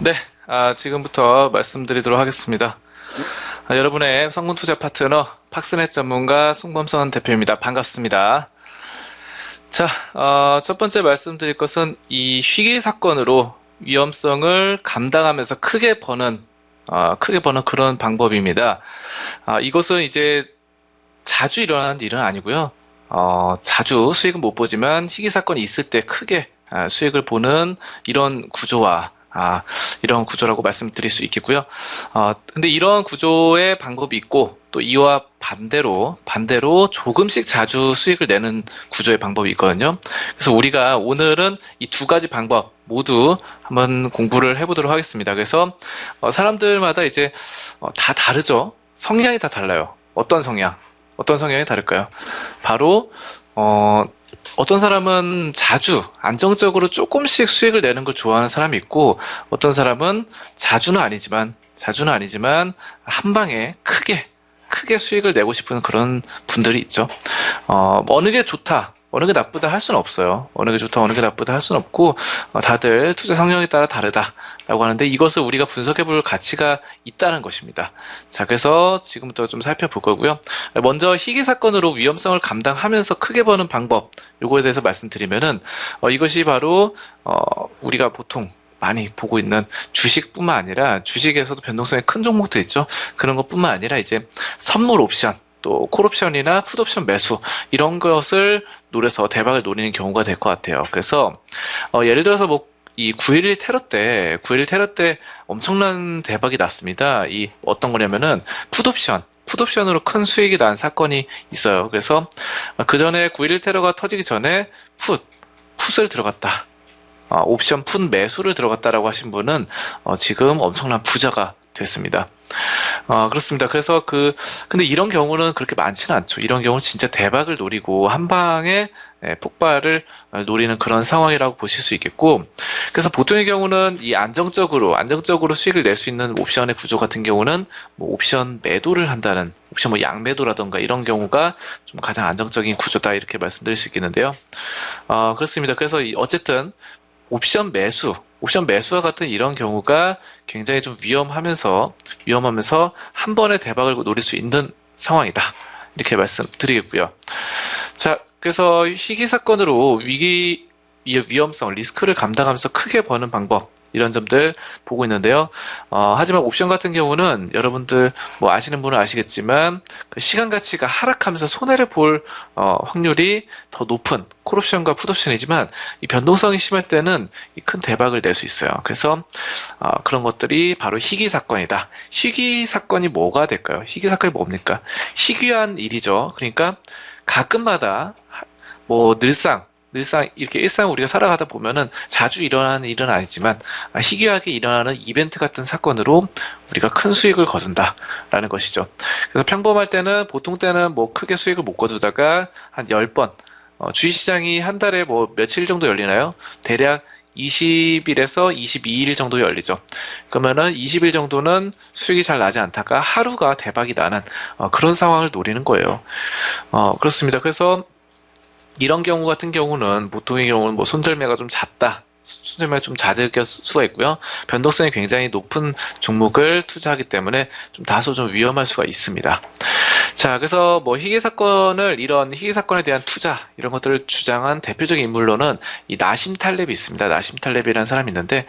네, 지금부터 말씀드리도록 하겠습니다. 여러분의 성군 투자 파트너 팍스넷 전문가 송범선 대표입니다. 반갑습니다. 자, 첫 번째 말씀드릴 것은 이 희귀 사건으로 위험성을 감당하면서 크게 버는 그런 방법입니다. 이것은 이제 자주 일어나는 일은 아니고요. 자주 수익은 못 보지만 희귀 사건이 있을 때 크게 수익을 보는 이런 이런 구조라고 말씀드릴 수 있겠고요. 근데 이런 구조의 방법이 있고, 또 이와 반대로 조금씩 자주 수익을 내는 구조의 방법이 있거든요. 그래서 우리가 오늘은 이 두 가지 방법 모두 한번 공부를 해보도록 하겠습니다. 그래서 사람들마다 이제 다 다르죠. 성향이 다 달라요. 어떤 성향이 다를까요? 바로 어떤 사람은 자주 안정적으로 조금씩 수익을 내는 걸 좋아하는 사람이 있고, 어떤 사람은 자주는 아니지만 한 방에 크게 수익을 내고 싶은 그런 분들이 있죠. 어느 게 좋다, 어느 게 나쁘다 할 수는 없어요. 어느 게 좋다, 어느 게 나쁘다 할 수는 없고, 다들 투자 성향에 따라 다르다라고 하는데, 이것을 우리가 분석해 볼 가치가 있다는 것입니다. 자, 그래서 지금부터 좀 살펴볼 거고요. 먼저 희귀 사건으로 위험성을 감당하면서 크게 버는 방법, 요거에 대해서 말씀드리면은, 이것이 바로 우리가 보통 많이 보고 있는 주식뿐만 아니라, 주식에서도 변동성이 큰 종목들 있죠. 그런 것뿐만 아니라 이제 선물 옵션, 또 콜옵션이나 풋옵션 매수, 이런 것을 노려서 대박을 노리는 경우가 될 것 같아요. 그래서 예를 들어서 뭐 이 9.11 테러 때 엄청난 대박이 났습니다. 이 어떤 거냐면은 풋옵션으로 큰 수익이 난 사건이 있어요. 그래서 그 전에 9.11 테러가 터지기 전에 풋을 들어갔다. 옵션 풋 매수를 들어갔다라고 하신 분은 지금 엄청난 부자가 됐습니다. 그렇습니다. 그래서 근데 이런 경우는 그렇게 많지는 않죠. 이런 경우는 진짜 대박을 노리고 한 방에 폭발을 노리는 그런 상황이라고 보실 수 있겠고, 그래서 보통의 경우는 이 안정적으로 수익을 낼 수 있는 옵션의 구조 같은 경우는 뭐 옵션 매도를 한다는, 옵션 뭐 양매도라던가 이런 경우가 좀 가장 안정적인 구조다, 이렇게 말씀드릴 수 있겠는데요. 그렇습니다. 그래서 어쨌든 옵션 매수와 같은 이런 경우가 굉장히 좀 위험하면서 한 번에 대박을 노릴 수 있는 상황이다, 이렇게 말씀드리겠고요. 자, 그래서 희귀 사건으로 위험성, 리스크를 감당하면서 크게 버는 방법, 이런 점들 보고 있는데요. 하지만 옵션 같은 경우는 여러분들 뭐 아시는 분은 아시겠지만, 그 시간 가치가 하락하면서 손해를 볼 확률이 더 높은 콜옵션과 풋옵션이지만, 이 변동성이 심할 때는 이 큰 대박을 낼 수 있어요. 그래서 그런 것들이 바로 희귀 사건이다. 희귀 사건이 뭐가 될까요? 희귀 사건이 뭡니까? 희귀한 일이죠. 그러니까 가끔마다 뭐 늘상 이렇게 일상 우리가 살아가다 보면은 자주 일어나는 일은 아니지만, 희귀하게 일어나는 이벤트 같은 사건으로 우리가 큰 수익을 거둔다라는 것이죠. 그래서 보통 때는 뭐 크게 수익을 못 거두다가 한 10번, 주식시장이 한 달에 뭐 며칠 정도 열리나요? 대략 20일에서 22일 정도 열리죠. 그러면은 20일 정도는 수익이 잘 나지 않다가 하루가 대박이 나는 그런 상황을 노리는 거예요. 그렇습니다. 그래서 이런 경우 같은 경우는, 보통의 경우는 뭐 손절매가 좀 잦을 수가 있고요. 변동성이 굉장히 높은 종목을 투자하기 때문에 다소 좀 위험할 수가 있습니다. 자, 그래서 뭐 이런 희귀 사건에 대한 투자, 이런 것들을 주장한 대표적인 인물로는 이 나심 탈렙이 있습니다. 나심 탈렙이라는 사람이 있는데,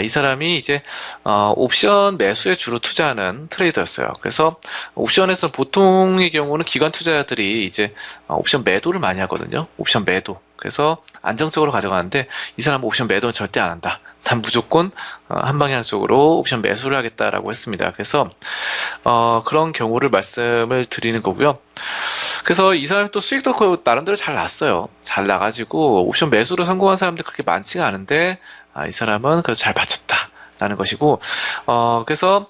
이 사람이 이제 옵션 매수에 주로 투자하는 트레이더였어요. 그래서 옵션에서 보통의 경우는 기관 투자자들이 이제 옵션 매도를 많이 하거든요. 옵션 매도. 그래서 안정적으로 가져가는데, 이 사람은 옵션 매도는 절대 안 한다. 난 무조건 한 방향적으로 옵션 매수를 하겠다라고 했습니다. 그래서 그런 경우를 말씀을 드리는 거고요. 그래서 이 사람이 또 수익도 나름대로 잘 났어요. 잘 나가지고 옵션 매수로 성공한 사람들 그렇게 많지가 않은데, 이 사람은 그래도 잘 맞췄다라는 것이고, 그래서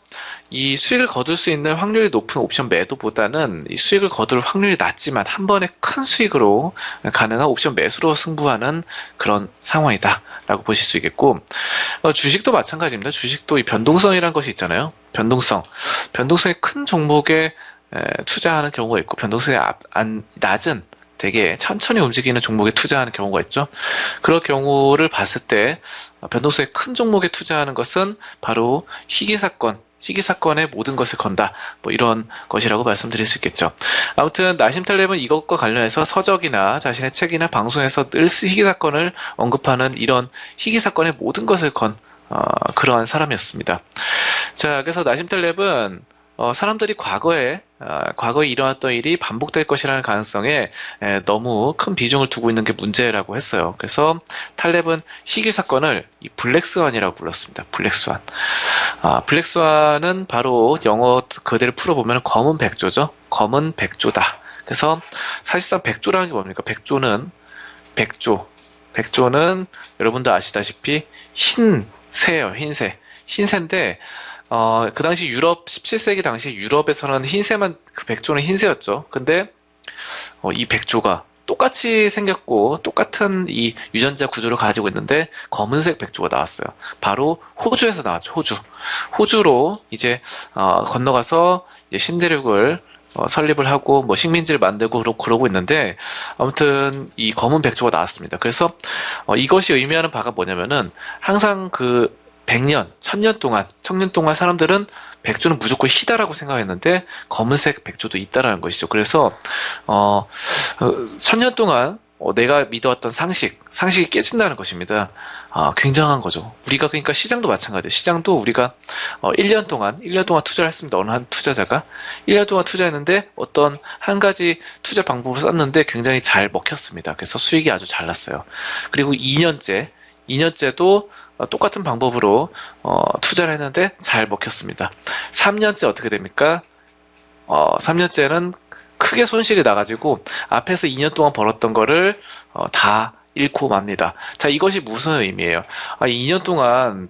이 수익을 거둘 수 있는 확률이 높은 옵션 매도보다는 이 수익을 거둘 확률이 낮지만 한 번에 큰 수익으로 가능한 옵션 매수로 승부하는 그런 상황이다라고 보실 수 있겠고, 주식도 마찬가지입니다. 주식도 이 변동성이라는 것이 있잖아요. 변동성이 큰 종목에 투자하는 경우가 있고, 변동성이 낮은 되게 천천히 움직이는 종목에 투자하는 경우가 있죠. 그런 경우를 봤을 때 변동성이 큰 종목에 투자하는 것은 바로 희귀사건에 모든 것을 건다. 뭐 이런 것이라고 말씀드릴 수 있겠죠. 아무튼 나심탈렙은 이것과 관련해서 서적이나 자신의 책이나 방송에서 늘 희귀사건을 언급하는 이런 희귀사건의 모든 것을 건 그러한 사람이었습니다. 자, 그래서 나심탈렙은 사람들이 과거에 일어났던 일이 반복될 것이라는 가능성에 너무 큰 비중을 두고 있는 게 문제라고 했어요. 그래서 탈렙은 희귀 사건을 이 블랙스완이라고 불렀습니다. 블랙스완. 블랙스완은 바로 영어 그대로 풀어보면 검은 백조죠. 검은 백조다. 그래서 사실상 백조라는 게 뭡니까? 백조는 여러분도 아시다시피 흰새예요. 흰새인데 그 당시 17세기 당시 유럽에서는 그 백조는 흰새였죠. 근데, 이 백조가 똑같이 생겼고, 똑같은 이 유전자 구조를 가지고 있는데, 검은색 백조가 나왔어요. 바로 호주에서 나왔죠, 호주로 이제, 건너가서 이제 신대륙을 설립을 하고, 뭐 식민지를 만들고 그러고 있는데, 아무튼 이 검은 백조가 나왔습니다. 그래서, 이것이 의미하는 바가 뭐냐면은, 항상 100년, 1000년 동안 사람들은 백조는 무조건 희다라고 생각했는데 검은색 백조도 있다라는 것이죠. 그래서 1000년 동안 내가 믿어왔던 상식이 깨진다는 것입니다. 굉장한 거죠. 우리가 그러니까 시장도 마찬가지예요. 시장도 우리가 1년 동안 투자를 했습니다. 어느 한 투자자가 1년 동안 투자했는데 어떤 한 가지 투자 방법을 썼는데 굉장히 잘 먹혔습니다. 그래서 수익이 아주 잘 났어요. 그리고 2년째도 똑같은 방법으로 투자를 했는데 잘 먹혔습니다. 3년째 어떻게 됩니까? 3년째는 크게 손실이 나가지고 앞에서 2년 동안 벌었던 거를 다 잃고 맙니다. 자, 이것이 무슨 의미예요? 2년 동안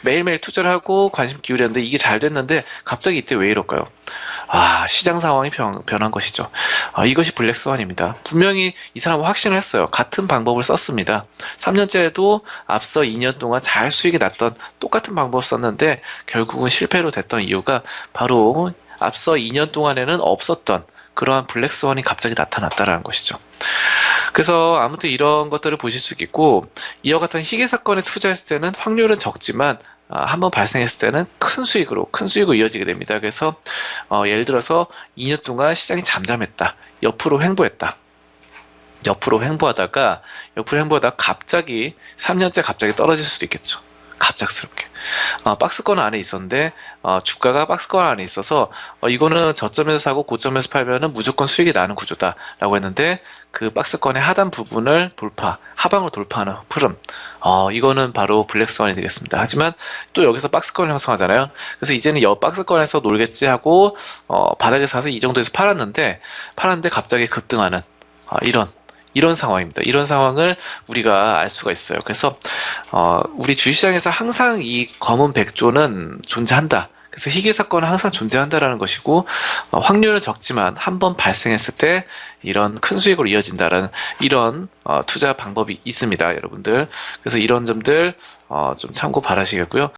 매일매일 투자를 하고 관심 기울였는데 이게 잘 됐는데 갑자기 이때 왜 이럴까요? 시장 상황이 변한 것이죠. 이것이 블랙스완입니다. 분명히 이 사람은 확신을 했어요. 같은 방법을 썼습니다. 3년째에도 앞서 2년 동안 잘 수익이 났던 똑같은 방법을 썼는데 결국은 실패로 됐던 이유가 바로 앞서 2년 동안에는 없었던 그러한 블랙스완이 갑자기 나타났다라는 것이죠. 그래서 아무튼 이런 것들을 보실 수 있겠고, 이와 같은 희귀 사건에 투자했을 때는 확률은 적지만 한번 발생했을 때는 큰 수익으로 이어지게 됩니다. 그래서 예를 들어서 2년 동안 시장이 잠잠했다. 옆으로 횡보하다가 갑자기 3년째 갑자기 떨어질 수도 있겠죠. 갑작스럽게. 박스권 안에 있었는데, 주가가 박스권 안에 있어서, 이거는 저점에서 사고 고점에서 팔면은 무조건 수익이 나는 구조다라고 했는데, 그 박스권의 하단 부분을 하방으로 돌파하는 흐름. 이거는 바로 블랙스완이 되겠습니다. 하지만 또 여기서 박스권을 형성하잖아요. 그래서 이제는 박스권에서 놀겠지 하고, 바닥에 사서 이 정도에서 팔았는데 갑자기 급등하는, 이런 상황입니다. 이런 상황을 우리가 알 수가 있어요. 그래서 우리 주식시장에서 항상 이 검은 백조는 존재한다. 그래서 희귀 사건은 항상 존재한다라는 것이고, 확률은 적지만 한번 발생했을 때 이런 큰 수익으로 이어진다라는 이런 투자 방법이 있습니다, 여러분들. 그래서 이런 점들 좀 참고 바라시겠고요.